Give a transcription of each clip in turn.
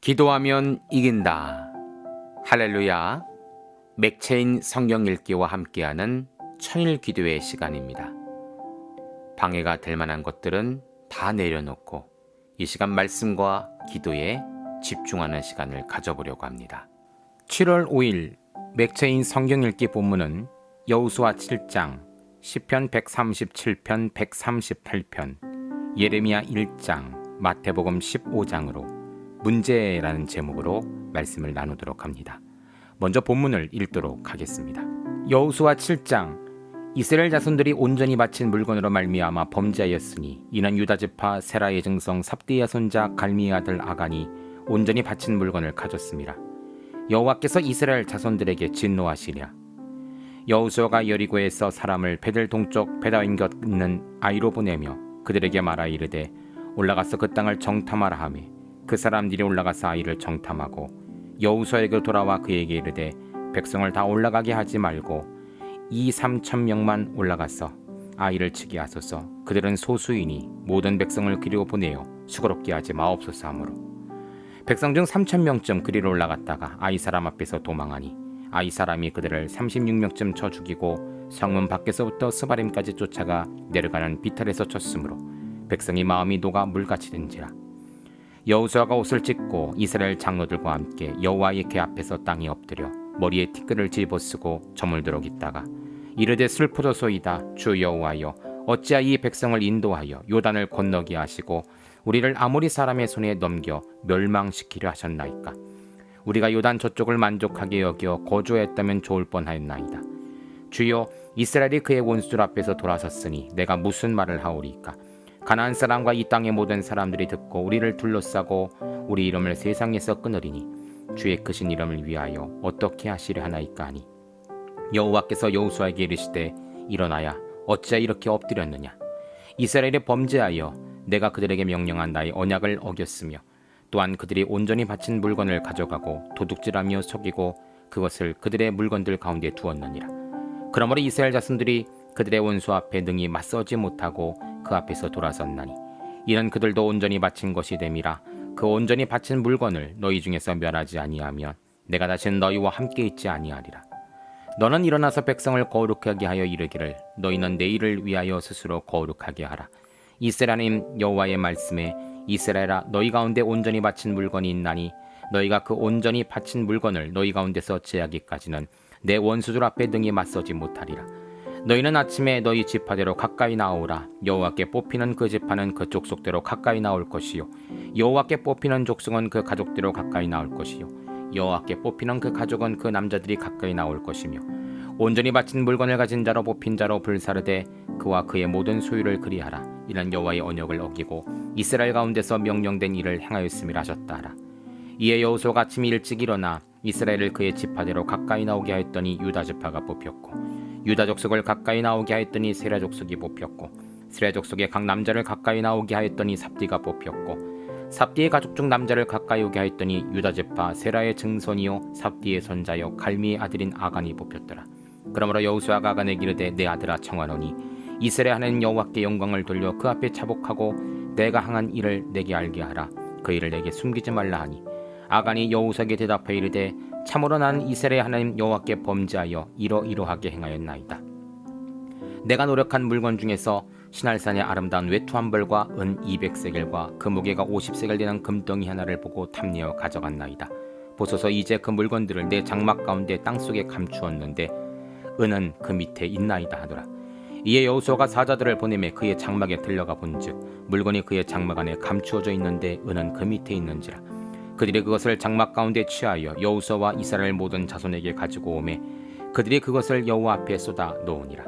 기도하면 이긴다. 할렐루야. 맥체인 성경 읽기와 함께하는 천일 기도의 시간입니다. 방해가 될 만한 것들은 다 내려놓고 이 시간 말씀과 기도에 집중하는 시간을 가져보려고 합니다. 7월 5일 맥체인 성경 읽기 본문은 여호수아 7장, 시편 137편, 138편, 예레미야 1장, 마태복음 15장으로 문제라는 제목으로 말씀을 나누도록 합니다. 먼저 본문을 읽도록 하겠습니다. 여호수아 7장. 이스라엘 자손들이 온전히 바친 물건으로 말미암아 범죄하였으니 이는 유다지파 세라의 증성 삽디의 손자 갈미의 아들 아간이 온전히 바친 물건을 가졌습니다. 여호와께서 이스라엘 자손들에게 진노하시랴. 여호수아가 여리고에서 사람을 베델 동쪽 베다윈 곁 있는 아이로 보내며 그들에게 말하 이르되 올라가서 그 땅을 정탐하라 하며 그 사람들이 올라가서 아이를 정탐하고 여호수아에게 돌아와 그에게 이르되 백성을 다 올라가게 하지 말고 2,3,000명만 올라가서 아이를 치게 하소서. 그들은 소수이니 모든 백성을 그리로 보내어 수고롭게 하지 마옵소서 하므로 백성 중 3,000명쯤 그리로 올라갔다가 아이 사람 앞에서 도망하니 아이 사람이 그들을 36명쯤 쳐 죽이고 성문 밖에서부터 스바림까지 쫓아가 내려가는 비탈에서 쳤으므로 백성이 마음이 녹아 물같이 된지라. 여호수아가 옷을 찢고 이스라엘 장로들과 함께 여호와의 궤 앞에서 땅에 엎드려 머리에 티끌을 집어쓰고 저물도록 있다가 이르되 슬프도소이다. 주 여호와여 어찌하여 이 백성을 인도하여 요단을 건너게 하시고 우리를 아모리 사람의 손에 넘겨 멸망시키려 하셨나이까. 우리가 요단 저쪽을 만족하게 여겨 거주했다면 좋을 뻔하였나이다. 주여 이스라엘이 그의 원수들 앞에서 돌아섰으니 내가 무슨 말을 하오리까. 가나안 사람과 이 땅의 모든 사람들이 듣고 우리를 둘러싸고 우리 이름을 세상에서 끊으리니 주의 크신 이름을 위하여 어떻게 하시려 하나이까 하니 여호와께서 여호수아에게 이르시되 일어나야 어찌하여 이렇게 엎드렸느냐. 이스라엘이 범죄하여 내가 그들에게 명령한 나의 언약을 어겼으며 또한 그들이 온전히 바친 물건을 가져가고 도둑질하며 속이고 그것을 그들의 물건들 가운데 두었느니라. 그러므로 이스라엘 자손들이 그들의 원수 앞에 능히 맞서지 못하고 그 앞에서 돌아섰나니 이는 그들도 온전히 바친 것이 됨이라. 그 온전히 바친 물건을 너희 중에서 멸하지 아니하면 내가 다시는 너희와 함께 있지 아니하리라. 너는 일어나서 백성을 거룩하게 하여 이르기를 너희는 내 일을 위하여 스스로 거룩하게 하라. 이스라엘 하나님 여호와의 말씀에 이스라엘아 너희 가운데 온전히 바친 물건이 있나니 너희가 그 온전히 바친 물건을 너희 가운데서 제하기까지는 내 원수들 앞에 능히 맞서지 못하리라. 너희는 아침에 너희 지파대로 가까이 나오라. 여호와께 뽑히는 그 지파는 그 족속대로 가까이 나올 것이요 여호와께 뽑히는 족속은 그 가족대로 가까이 나올 것이요 여호와께 뽑히는 그 가족은 그 남자들이 가까이 나올 것이며 온전히 바친 물건을 가진 자로 뽑힌 자로 불사르되 그와 그의 모든 소유를 그리하라. 이는 여호와의 언약을 어기고 이스라엘 가운데서 명령된 일을 행하였음이라 하셨다 하라. 이에 여호수아가 아침 일찍 일어나 이스라엘을 그의 지파대로 가까이 나오게 하였더니 유다 지파가 뽑혔고 유다 족속을 가까이 나오게 하였더니 세라 족속이 뽑혔고 세라 족속의 각 남자를 가까이 나오게 하였더니 삽디가 뽑혔고 삽디의 가족 중 남자를 가까이 오게 하였더니 유다 지파 세라의 증손이요 삽디의 손자요 갈미의 아들인 아간이 뽑혔더라. 그러므로 여호수아가 아간에게 이르되 내 아들아 청하노니 이스라엘 하나님 여호와께 영광을 돌려 그 앞에 차복하고 내가 행한 일을 내게 알게 하라. 그 일을 내게 숨기지 말라 하니 아간이 여호수아에게 대답하여 이르되 참으로 나는 이스라엘 하나님 여호와께 범죄하여 이러이러하게 행하였나이다. 내가 노력한 물건 중에서 시날산의 아름다운 외투 한 벌과 은 200세겔과 그 무게가 50세겔 되는 금덩이 하나를 보고 탐내어 가져갔나이다. 보소서 이제 그 물건들을 내 장막 가운데 땅속에 감추었는데 은은 그 밑에 있나이다 하더라. 이에 여호수아가 사자들을 보내매 그의 장막에 들려가 본즉 물건이 그의 장막 안에 감추어져 있는데 은은 그 밑에 있는지라. 그들이 그것을 장막 가운데 취하여 여호수아와 이스라엘 모든 자손에게 가지고 오매 그들이 그것을 여호와 앞에 쏟아 놓으니라.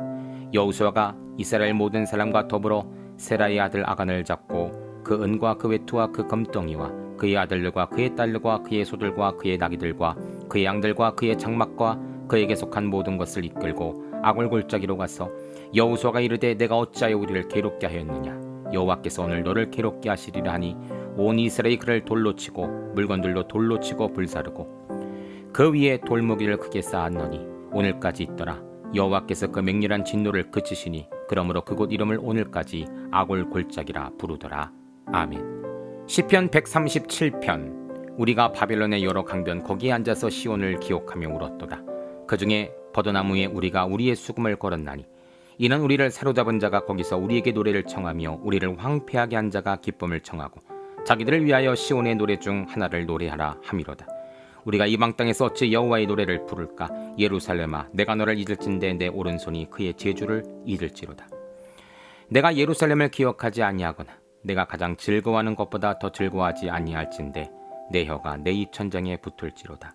여호수아가 이스라엘 모든 사람과 더불어 세라의 아들 아간을 잡고 그 은과 그 외투와 그 금덩이와 그의 아들들과 그의 딸들과 그의 소들과 그의 나귀들과 그의 양들과 그의 장막과 그에게 속한 모든 것을 이끌고 아골 골짜기로 가서 여호수아가 이르되 내가 어찌하여 우리를 괴롭게 하였느냐. 여호와께서 오늘 너를 괴롭게 하시리라 하니 온 이스라엘이 그를 돌로 치고 물건들로 돌로 치고 불사르고 그 위에 돌무기를 크게 쌓았노니 오늘까지 있더라. 여호와께서 그 맹렬한 진노를 그치시니 그러므로 그곳 이름을 오늘까지 아골 골짜기라 부르더라. 아멘. 시편 137편 우리가 바벨론의 여러 강변 거기에 앉아서 시온을 기억하며 울었도다. 그 중에 버드나무에 우리가 우리의 수금을 걸었나니 이는 우리를 사로잡은 자가 거기서 우리에게 노래를 청하며 우리를 황폐하게 한 자가 기쁨을 청하고 자기들을 위하여 시온의 노래 중 하나를 노래하라 함이로다. 우리가 이방 땅에서 어찌 여호와의 노래를 부를까? 예루살렘아, 내가 너를 잊을진대 내 오른손이 그의 제주를 잊을지로다. 내가 예루살렘을 기억하지 아니하거나 내가 가장 즐거워하는 것보다 더 즐거워하지 아니할진대 내 혀가 내 입 천장에 붙을지로다.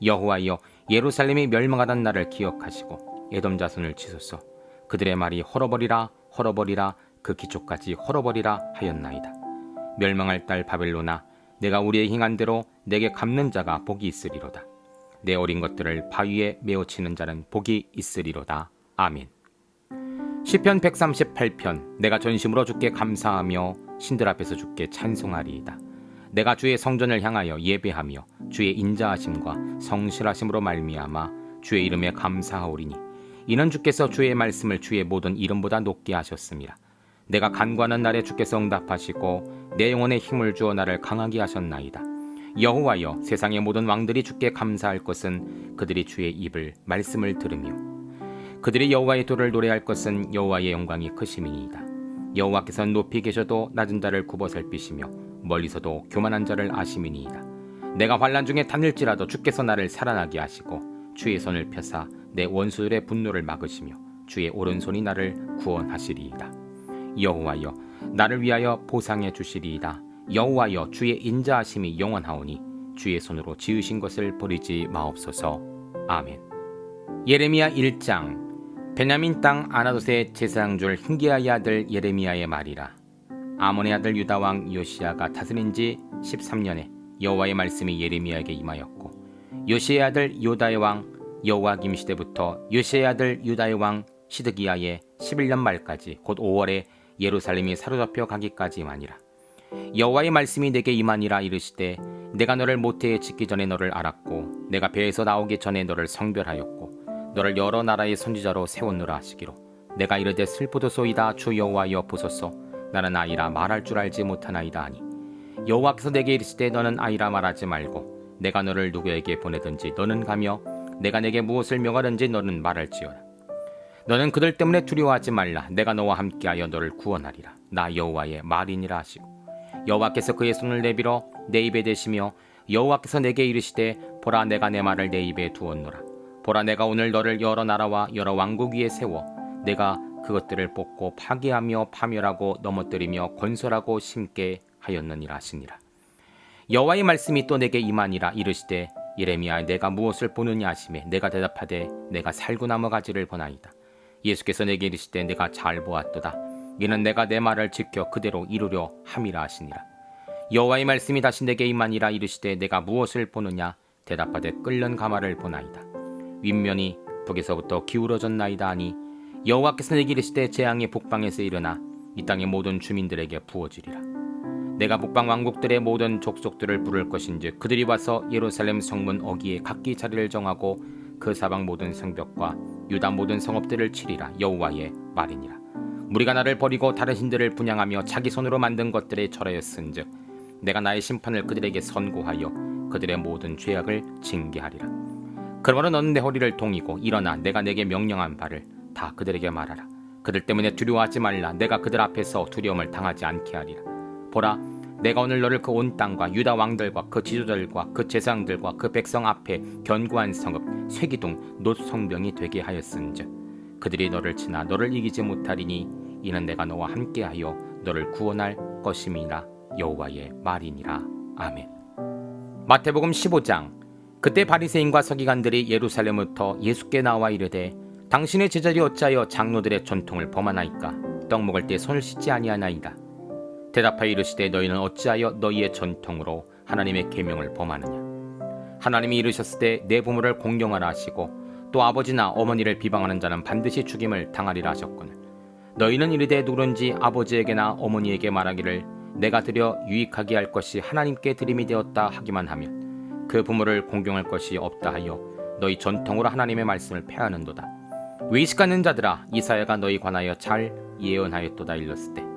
여호와여, 예루살렘이 멸망하던 날을 기억하시고 에돔 자손을 치소서. 그들의 말이 헐어버리라 헐어버리라 그 기초까지 헐어버리라 하였나이다. 멸망할 딸 바벨로나, 내가 우리의 행한 대로 내게 갚는 자가 복이 있으리로다. 내 어린 것들을 바위에 메어 치는 자는 복이 있으리로다. 아멘. 시편 138편. 내가 전심으로 주께 감사하며 신들 앞에서 주께 찬송하리이다. 내가 주의 성전을 향하여 예배하며 주의 인자하심과 성실하심으로 말미암아 주의 이름에 감사하오리니 이는 주께서 주의 말씀을 주의 모든 이름보다 높게 하셨습니다. 내가 간구하는 날에 주께서 응답하시고 내 영혼에 힘을 주어 나를 강하게 하셨나이다. 여호와여, 세상의 모든 왕들이 주께 감사할 것은 그들이 주의 입을 말씀을 들으며 그들이 여호와의 도를 노래할 것은 여호와의 영광이 크심이니이다. 여호와께서는 높이 계셔도 낮은 자를 굽어 살피시며 멀리서도 교만한 자를 아심이니이다. 내가 환난 중에 다닐지라도 주께서 나를 살아나게 하시고 주의 손을 펴사 내 원수들의 분노를 막으시며 주의 오른손이 나를 구원하시리이다. 여호와여, 나를 위하여 보상해 주시리이다. 여호와여, 주의 인자하심이 영원하오니 주의 손으로 지으신 것을 버리지 마옵소서. 아멘. 예레미야 1장. 베냐민 땅 아나돗의 제사장줄 힌기야의 아들 예레미야의 말이라. 아몬의 아들 유다왕 요시야가 다스린 지 13년에 여호와의 말씀이 예레미야에게 임하였고 요시야의 아들 요다의 왕 여호와김 시대부터 요시야의 아들 유다의 왕 시드기야의 11년 말까지 곧 5월에 예루살렘이 사로잡혀 가기까지만이라. 여호와의 말씀이 내게 임하니라. 이르시되 내가 너를 모태에 짓기 전에 너를 알았고 내가 배에서 나오기 전에 너를 성별하였고 너를 여러 나라의 선지자로 세웠노라 하시기로 내가 이르되 슬프도소이다. 주 여호와여 보소서. 나는 아이라 말할 줄 알지 못하나이다 하니 여호와께서 내게 이르시되 너는 아이라 말하지 말고 내가 너를 누구에게 보내든지 너는 가며 내가 내게 무엇을 명하든지 너는 말할지어다. 너는 그들 때문에 두려워하지 말라. 내가 너와 함께하여 너를 구원하리라. 나 여호와의 말이니라 하시고 여호와께서 그의 손을 내밀어 내 입에 대시며 여호와께서 내게 이르시되 보라, 내가 내 말을 내 입에 두었노라. 보라, 내가 오늘 너를 여러 나라와 여러 왕국 위에 세워 내가 그것들을 뽑고 파괴하며 파멸하고 넘어뜨리며 건설하고 심게 하였느니라 하시니라. 여호와의 말씀이 또 내게 임하니라. 이르시되 예레미야, 내가 무엇을 보느냐 하시매 내가 대답하되 내가 살구나무 가지를 보나이다. 예수께서 내게 이르시되 내가 잘 보았도다. 이는 내가 내 말을 지켜 그대로 이루려 함이라 하시니라. 여호와의 말씀이 다시 내게 임하니라. 이르시되 내가 무엇을 보느냐? 대답하되 끓는 가마를 보나이다. 윗면이 북에서부터 기울어졌나이다 하니 여호와께서 내게 이르시되 재앙이 북방에서 일어나 이 땅의 모든 주민들에게 부어지리라. 내가 북방 왕국들의 모든 족속들을 부를 것인즉 그들이 와서 예루살렘 성문 어귀에 각기 자리를 정하고 그 사방 모든 성벽과 유다 모든 성읍들을 치리라. 여호와의 말이니라. 무리가 나를 버리고 다른 신들을 분향하며 자기 손으로 만든 것들에 절하였은즉 내가 나의 심판을 그들에게 선고하여 그들의 모든 죄악을 징계하리라. 그러므로 너는 내 허리를 동이고 일어나 내가 내게 명령한 바를 다 그들에게 말하라. 그들 때문에 두려워하지 말라. 내가 그들 앞에서 두려움을 당하지 않게 하리라. 보라, 내가 오늘 너를 그 온 땅과 유다 왕들과 그 지도자들과 그 제사장들과 그 백성 앞에 견고한 성읍 쇠기둥 놋 성병이 되게 하였은즉 그들이 너를 치나 너를 이기지 못하리니 이는 내가 너와 함께하여 너를 구원할 것임이라. 여호와의 말이니라. 아멘. 마태복음 15장. 그때 바리새인과 서기관들이 예루살렘부터 예수께 나와 이르되 당신의 제자들이 어찌하여 장로들의 전통을 범하나이까? 떡 먹을 때 손을 씻지 아니하나이다. 대답하여 이르시되 너희는 어찌하여 너희의 전통으로 하나님의 계명을 범하느냐? 하나님이 이르셨을 때 내 부모를 공경하라 하시고 또 아버지나 어머니를 비방하는 자는 반드시 죽임을 당하리라 하셨거늘 너희는 이르되 누구든지 아버지에게나 어머니에게 말하기를 내가 드려 유익하게 할 것이 하나님께 드림이 되었다 하기만 하면 그 부모를 공경할 것이 없다 하여 너희 전통으로 하나님의 말씀을 폐하는도다. 외식하는 자들아, 이사야가 너희 관하여 잘 예언하였도다. 일렀을 때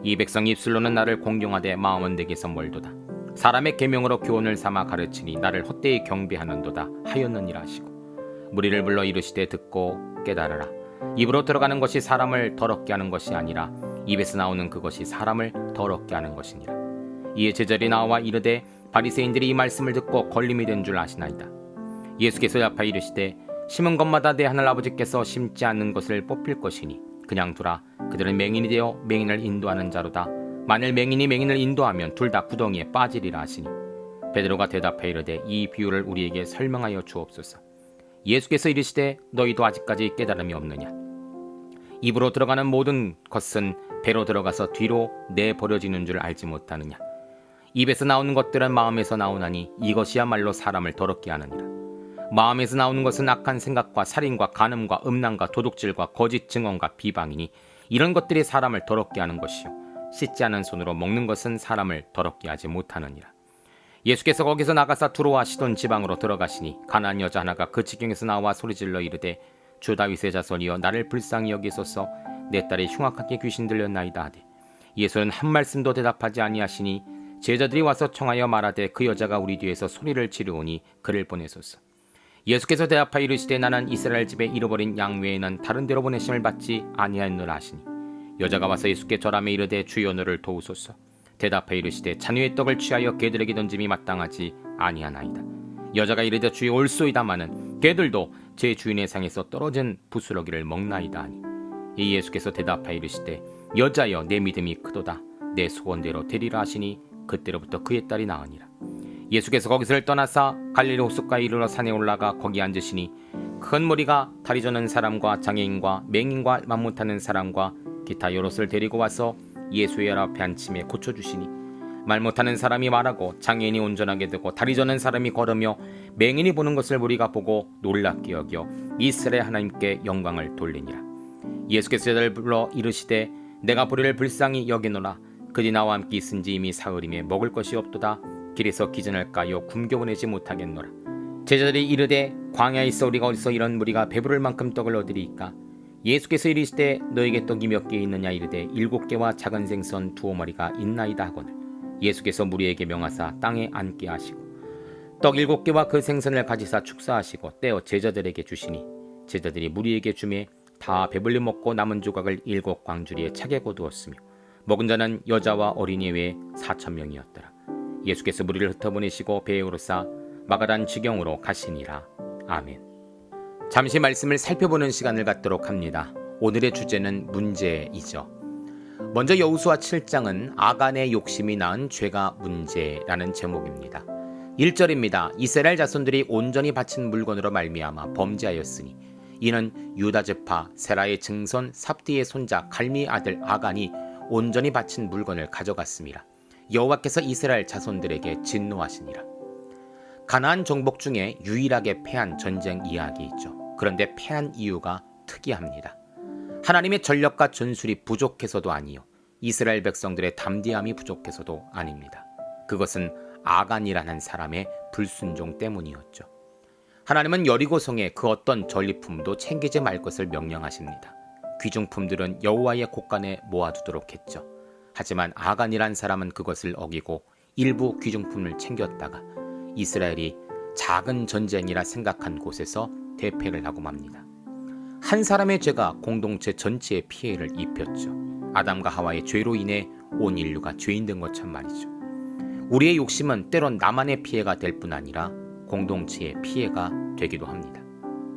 이 백성이 입술로는 나를 공경하되 마음은 내게서 멀도다. 사람의 계명으로 교훈을 삼아 가르치니 나를 헛되이 경배하는도다 하였느니라 하시고 무리를 불러 이르시되 듣고 깨달으라. 입으로 들어가는 것이 사람을 더럽게 하는 것이 아니라 입에서 나오는 그것이 사람을 더럽게 하는 것이니라. 이에 제자들이 나와 이르되 바리새인들이 이 말씀을 듣고 걸림이 된 줄 아시나이다. 예수께서 대답하 이르시되 심은 것마다 내 하늘 아버지께서 심지 않는 것을 뽑힐 것이니 그냥 두라. 그들은 맹인이 되어 맹인을 인도하는 자로다. 만일 맹인이 맹인을 인도하면 둘 다 구덩이에 빠지리라 하시니 베드로가 대답해 이르되 이 비유를 우리에게 설명하여 주옵소서. 예수께서 이르시되 너희도 아직까지 깨달음이 없느냐. 입으로 들어가는 모든 것은 배로 들어가서 뒤로 내버려지는 줄 알지 못하느냐. 입에서 나오는 것들은 마음에서 나오나니 이것이야말로 사람을 더럽게 하느니라. 마음에서 나오는 것은 악한 생각과 살인과 간음과 음란과 도둑질과 거짓 증언과 비방이니 이런 것들이 사람을 더럽게 하는 것이요 씻지 않은 손으로 먹는 것은 사람을 더럽게 하지 못하느니라. 예수께서 거기서 나가사 두로와 시돈 지방으로 들어가시니 가나안 여자 하나가 그 지경에서 나와 소리질러 이르되 주 다윗의 자손이여 나를 불쌍히 여기소서. 내 딸이 흉악하게 귀신 들렸나이다 하되 예수는 한 말씀도 대답하지 아니하시니 제자들이 와서 청하여 말하되 그 여자가 우리 뒤에서 소리를 지르오니 그를 보내소서. 예수께서 대답하여 이르시되 나는 이스라엘 집에 잃어버린 양 외에는 다른 데로 보내심을 받지 아니하였노라 하시니 여자가 와서 예수께 절하며 이르되 주여 너를 도우소서. 대답하여 이르시되 자녀의 떡을 취하여 개들에게 던짐이 마땅하지 아니하나이다. 여자가 이르되 주여 올소이다마는 개들도 제 주인의 상에서 떨어진 부스러기를 먹나이다 하니 이 예수께서 대답하여 이르시되 여자여 내 믿음이 크도다. 내 소원대로 되리라 하시니 그때로부터 그의 딸이 나으니라. 예수께서 거기서를 떠나사 갈릴리 호숫가에 이르러 산에 올라가 거기 앉으시니 큰 무리가 다리 저는 사람과 장애인과 맹인과 말 못하는 사람과 기타 여럿을 데리고 와서 예수의 앞에 앉힘에 고쳐주시니 말 못하는 사람이 말하고 장애인이 온전하게 되고 다리 저는 사람이 걸으며 맹인이 보는 것을 우리가 보고 놀랍게 여겨 이스라엘 하나님께 영광을 돌리니라. 예수께서 제자를 불러 이르시되 내가 보리를 불쌍히 여기노라. 그들이 나와 함께 있은지 이미 사흘임에 먹을 것이 없도다. 길에서 기전을 까요 굶겨 보내지 못하겠노라. 제자들이 이르되 광야에 있어 우리가 어디서 이런 무리가 배부를 만큼 떡을 얻으리이까. 예수께서 이르시되 너에게 떡이 몇 개 있느냐 이르되 7개와 작은 생선 2어머니가 있나이다 하거늘 예수께서 무리에게 명하사 땅에 앉게 하시고 떡 7개와 그 생선을 가지사 축사하시고 떼어 제자들에게 주시니 제자들이 무리에게 주매 다 배불리 먹고 남은 조각을 7광주리에 차게 거두었으며 먹은 자는 여자와 어린이 외에 4,000명이었더라. 예수께서 무리를 흩어보내시고 배에 오르사 마가단 지경으로 가시니라. 아멘. 잠시 말씀을 살펴보는 시간을 갖도록 합니다. 오늘의 주제는 문제이죠. 먼저 여호수아 7장은 아간의 욕심이 낳은 죄가 문제라는 제목입니다. 1절입니다. 이스라엘 자손들이 온전히 바친 물건으로 말미암아 범죄하였으니 이는 유다 지파 세라의 증손 삽디의 손자 갈미 아들 아간이 온전히 바친 물건을 가져갔습니다. 여호와께서 이스라엘 자손들에게 진노하시니라. 가나안 정복 중에 유일하게 패한 전쟁 이야기이죠. 그런데 패한 이유가 특이합니다. 하나님의 전력과 전술이 부족해서도 아니요 이스라엘 백성들의 담대함이 부족해서도 아닙니다. 그것은 아간이라는 사람의 불순종 때문이었죠. 하나님은 여리고성에 그 어떤 전리품도 챙기지 말 것을 명령하십니다. 귀중품들은 여호와의 곳간에 모아두도록 했죠. 하지만 아간이란 사람은 그것을 어기고 일부 귀중품을 챙겼다가 이스라엘이 작은 전쟁이라 생각한 곳에서 대패를 하고 맙니다. 한 사람의 죄가 공동체 전체에 피해를 입혔죠. 아담과 하와의 죄로 인해 온 인류가 죄인 된 것처럼 말이죠. 우리의 욕심은 때론 나만의 피해가 될 뿐 아니라 공동체의 피해가 되기도 합니다.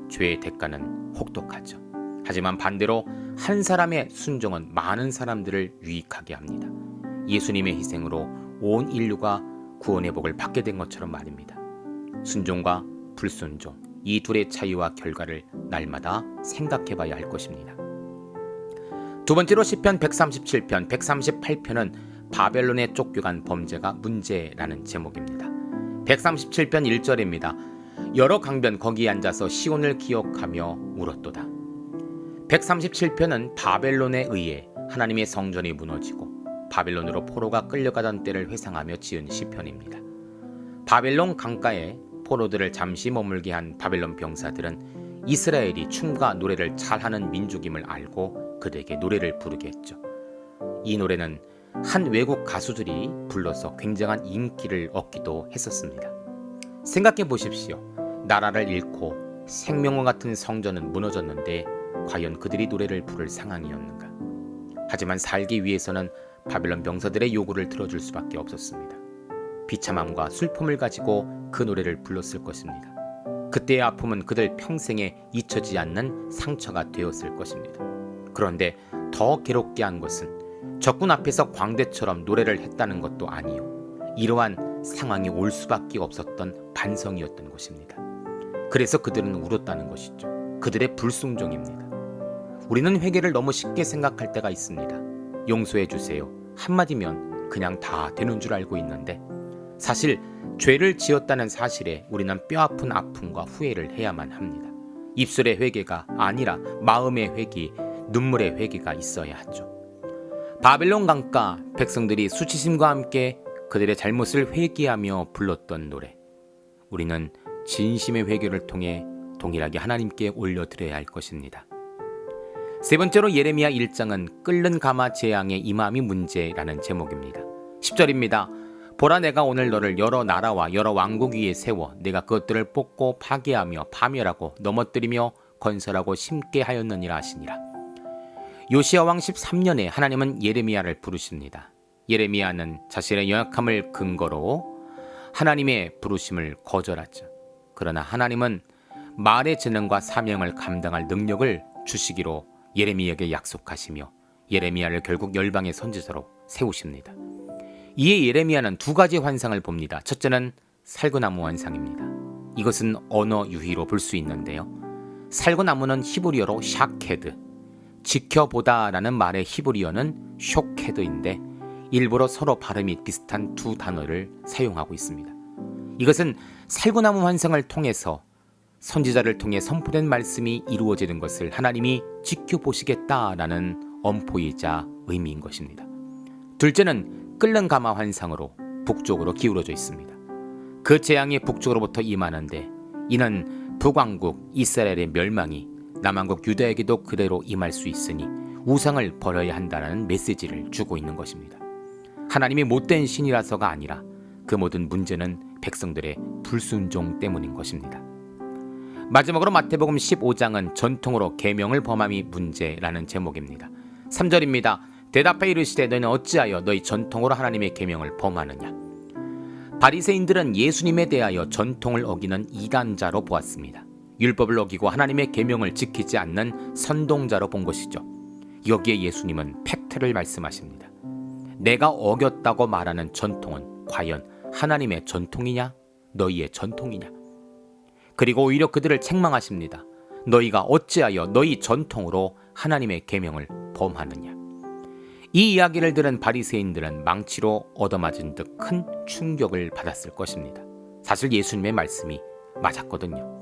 죄의 대가는 혹독하죠. 하지만 반대로 한 사람의 순종은 많은 사람들을 유익하게 합니다. 예수님의 희생으로 온 인류가 구원의 복을 받게 된 것처럼 말입니다. 순종과 불순종, 이 둘의 차이와 결과를 날마다 생각해 봐야 할 것입니다. 두 번째로 시편 137편, 138편은 바벨론에 쫓겨간 범죄가 문제라는 제목입니다. 137편 1절입니다. 여러 강변 거기에 앉아서 시온을 기억하며 울었도다. 137편은 바벨론에 의해 하나님의 성전이 무너지고 바벨론으로 포로가 끌려가던 때를 회상하며 지은 시편입니다. 바벨론 강가에 포로들을 잠시 머물게 한 바벨론 병사들은 이스라엘이 춤과 노래를 잘하는 민족임을 알고 그들에게 노래를 부르게 했죠. 이 노래는 한 외국 가수들이 불러서 굉장한 인기를 얻기도 했었습니다. 생각해 보십시오. 나라를 잃고 생명과 같은 성전은 무너졌는데 과연 그들이 노래를 부를 상황이었는가? 하지만 살기 위해서는 바벨론 병사들의 요구를 들어줄 수밖에 없었습니다. 비참함과 슬픔을 가지고 그 노래를 불렀을 것입니다. 그때의 아픔은 그들 평생에 잊혀지지 않는 상처가 되었을 것입니다. 그런데 더 괴롭게 한 것은 적군 앞에서 광대처럼 노래를 했다는 것도 아니요, 이러한 상황이 올 수밖에 없었던 반성이었던 것입니다. 그래서 그들은 울었다는 것이죠. 그들의 불순종입니다. 우리는 회개를 너무 쉽게 생각할 때가 있습니다. 용서해 주세요 한마디면 그냥 다 되는 줄 알고 있는데, 사실 죄를 지었다는 사실에 우리는 뼈아픈 아픔과 후회를 해야만 합니다. 입술의 회개가 아니라 마음의 회개, 눈물의 회개가 있어야 하죠. 바벨론 강가 백성들이 수치심과 함께 그들의 잘못을 회개하며 불렀던 노래, 우리는 진심의 회개를 통해 동일하게 하나님께 올려드려야 할 것입니다. 세 번째로 예레미야 1장은 끓는 가마 재앙의 임함이 문제라는 제목입니다. 10절입니다. 보라, 내가 오늘 너를 여러 나라와 여러 왕국 위에 세워 내가 그것들을 뽑고 파괴하며 파멸하고 넘어뜨리며 건설하고 심게 하였느니라 하시니라. 요시야 왕 13년에 하나님은 예레미야를 부르십니다. 예레미야는 자신의 연약함을 근거로 하나님의 부르심을 거절하죠. 그러나 하나님은 말의 재능과 사명을 감당할 능력을 주시기로 예레미야에게 약속하시며 예레미야를 결국 열방의 선지자로 세우십니다. 이에 예레미야는 두 가지 환상을 봅니다. 첫째는 살구나무 환상입니다. 이것은 언어 유희로 볼 수 있는데요. 살구나무는 히브리어로 샤케드, 지켜보다라는 말의 히브리어는 쇼케드인데 일부러 서로 발음이 비슷한 두 단어를 사용하고 있습니다. 이것은 살구나무 환상을 통해서 선지자를 통해 선포된 말씀이 이루어지는 것을 하나님이 지켜보시겠다라는 엄포이자 의미인 것입니다. 둘째는 끓는 가마 환상으로 북쪽으로 기울어져 있습니다. 그 재앙이 북쪽으로부터 임하는데 이는 북왕국 이스라엘의 멸망이 남왕국 유다에게도 그대로 임할 수 있으니 우상을 버려야 한다는 메시지를 주고 있는 것입니다. 하나님이 못된 신이라서가 아니라 그 모든 문제는 백성들의 불순종 때문인 것입니다. 마지막으로 마태복음 15장은 전통으로 계명을 범함이 문제라는 제목입니다. 3절입니다. 대답하여 이르시되 너희는 어찌하여 너희 전통으로 하나님의 계명을 범하느냐. 바리새인들은 예수님에 대하여 전통을 어기는 이단자로 보았습니다. 율법을 어기고 하나님의 계명을 지키지 않는 선동자로 본 것이죠. 여기에 예수님은 팩트를 말씀하십니다. 내가 어겼다고 말하는 전통은 과연 하나님의 전통이냐 너희의 전통이냐. 그리고 오히려 그들을 책망하십니다. 너희가 어찌하여 너희 전통으로 하나님의 계명을 범하느냐. 이 이야기를 들은 바리새인들은 망치로 얻어맞은 듯 큰 충격을 받았을 것입니다. 사실 예수님의 말씀이 맞았거든요.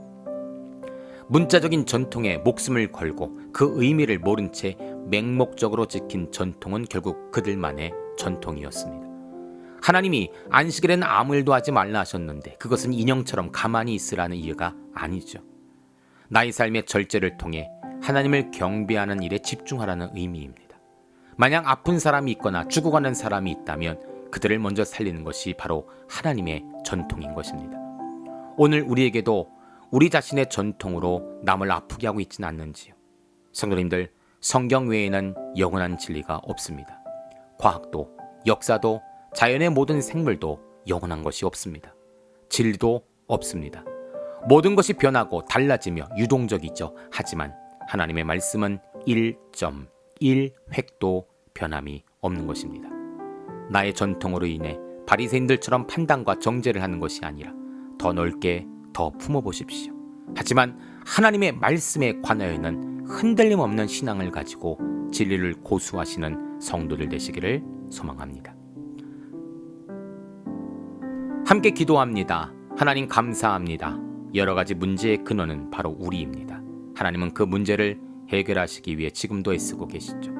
문자적인 전통에 목숨을 걸고 그 의미를 모른 채 맹목적으로 지킨 전통은 결국 그들만의 전통이었습니다. 하나님이 안식일에는 아무 일도 하지 말라 하셨는데 그것은 인형처럼 가만히 있으라는 이유가 아니죠. 나의 삶의 절제를 통해 하나님을 경배하는 일에 집중하라는 의미입니다. 만약 아픈 사람이 있거나 죽어가는 사람이 있다면 그들을 먼저 살리는 것이 바로 하나님의 전통인 것입니다. 오늘 우리에게도 우리 자신의 전통으로 남을 아프게 하고 있지는 않는지요. 성도님들, 성경 외에는 영원한 진리가 없습니다. 과학도, 역사도, 자연의 모든 생물도 영원한 것이 없습니다. 진리도 없습니다. 모든 것이 변하고 달라지며 유동적이죠. 하지만 하나님의 말씀은 1.1획도 변함이 없는 것입니다. 나의 전통으로 인해 바리새인들처럼 판단과 정죄를 하는 것이 아니라 더 넓게 더 품어보십시오. 하지만 하나님의 말씀에 관하여는 흔들림 없는 신앙을 가지고 진리를 고수하시는 성도들 되시기를 소망합니다. 함께 기도합니다. 하나님 감사합니다. 여러 가지 문제의 근원은 바로 우리입니다. 하나님은 그 문제를 해결하시기 위해 지금도 애쓰고 계시죠.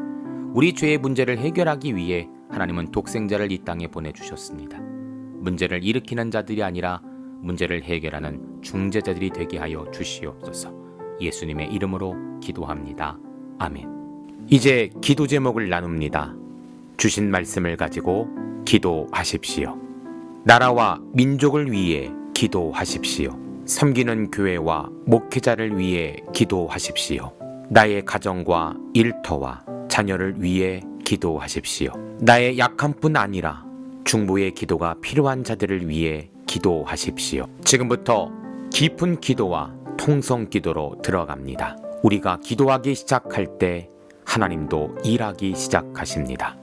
우리 죄의 문제를 해결하기 위해 하나님은 독생자를 이 땅에 보내주셨습니다. 문제를 일으키는 자들이 아니라 문제를 해결하는 중재자들이 되게 하여 주시옵소서. 예수님의 이름으로 기도합니다. 아멘. 이제 기도 제목을 나눕니다. 주신 말씀을 가지고 기도하십시오. 나라와 민족을 위해 기도하십시오. 섬기는 교회와 목회자를 위해 기도하십시오. 나의 가정과 일터와 자녀를 위해 기도하십시오. 나의 약함뿐 아니라 중보의 기도가 필요한 자들을 위해 기도하십시오. 지금부터 깊은 기도와 통성 기도로 들어갑니다. 우리가 기도하기 시작할 때 하나님도 일하기 시작하십니다.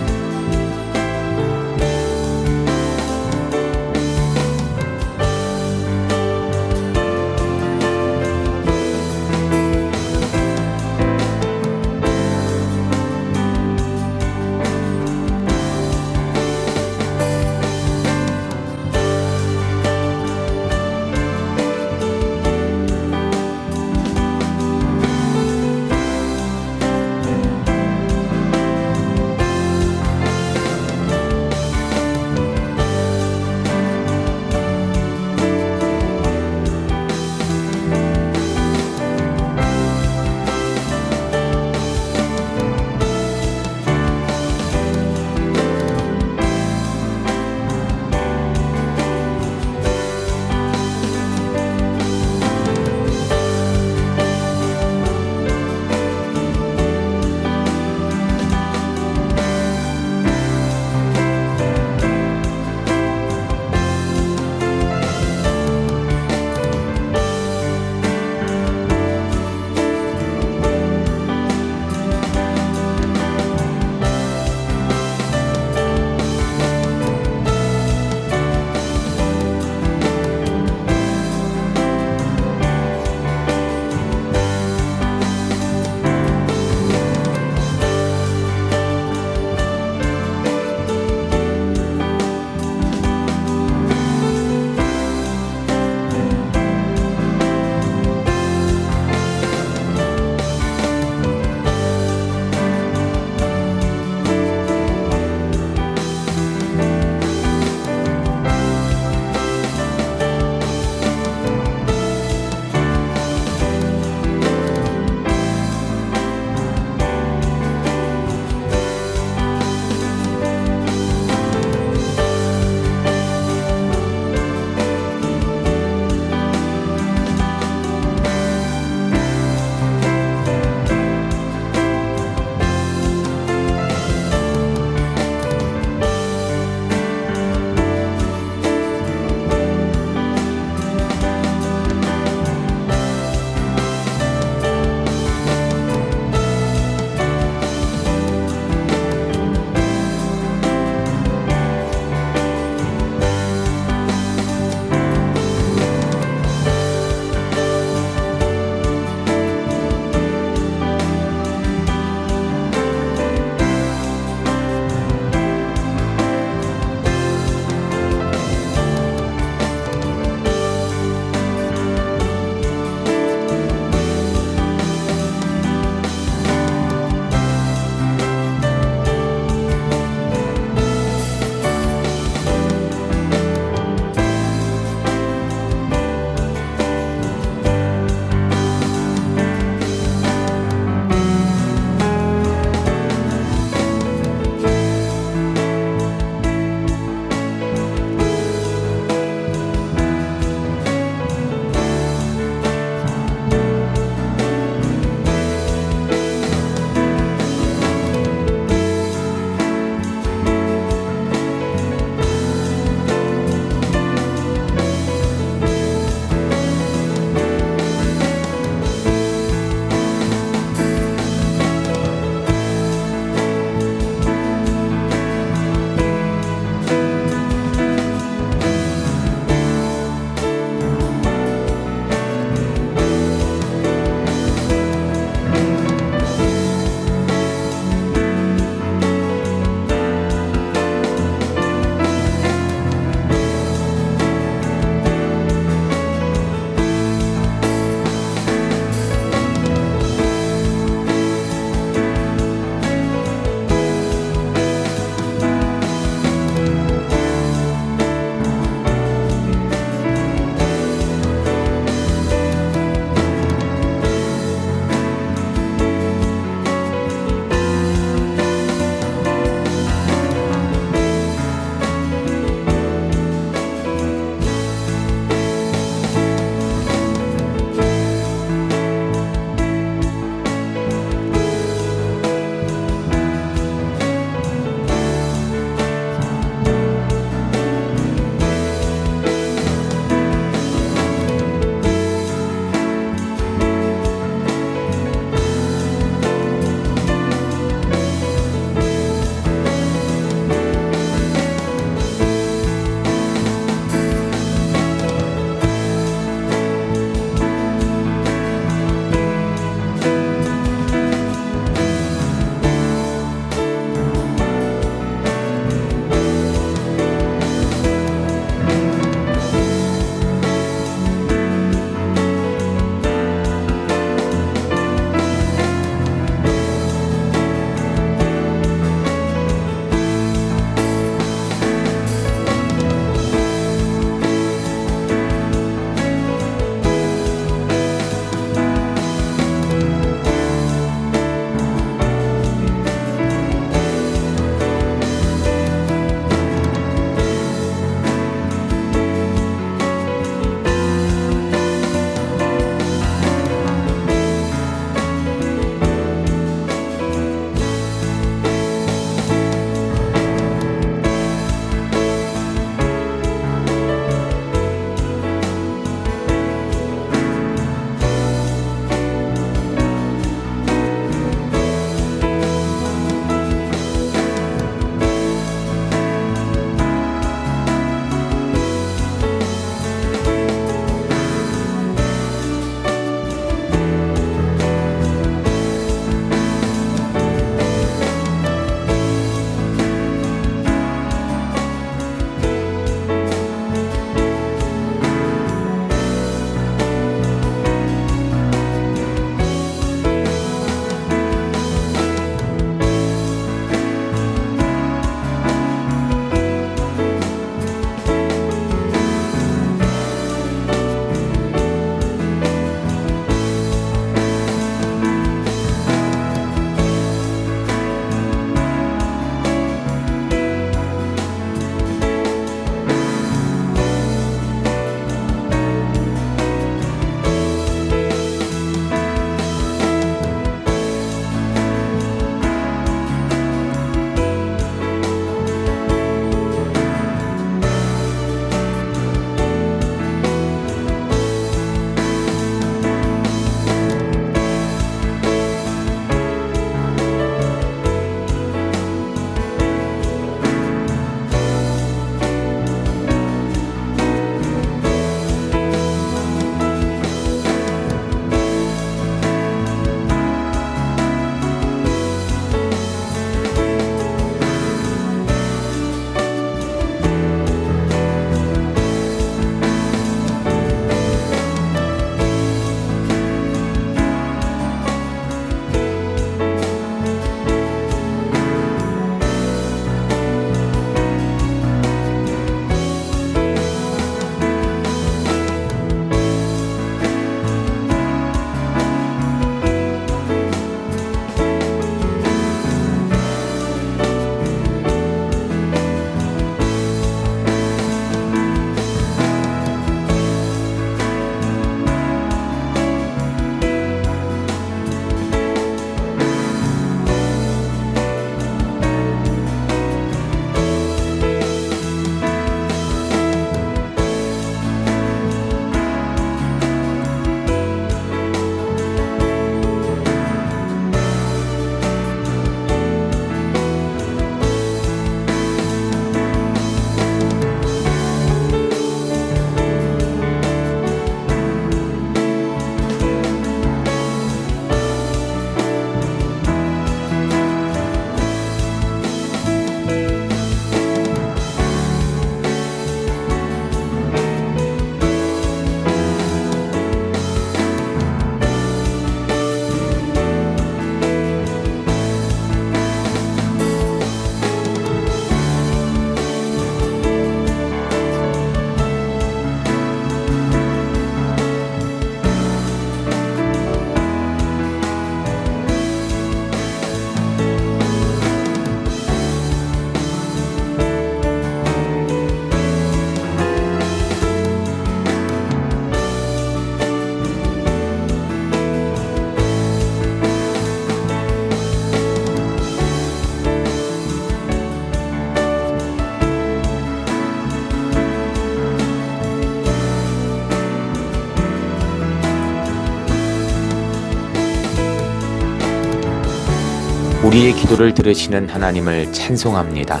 우리의 기도를 들으시는 하나님을 찬송합니다.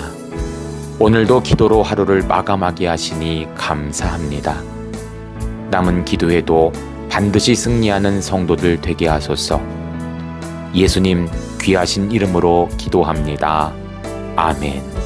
오늘도 기도로 하루를 마감하게 하시니 감사합니다. 남은 기도에도 반드시 승리하는 성도들 되게 하소서. 예수님 귀하신 이름으로 기도합니다. 아멘.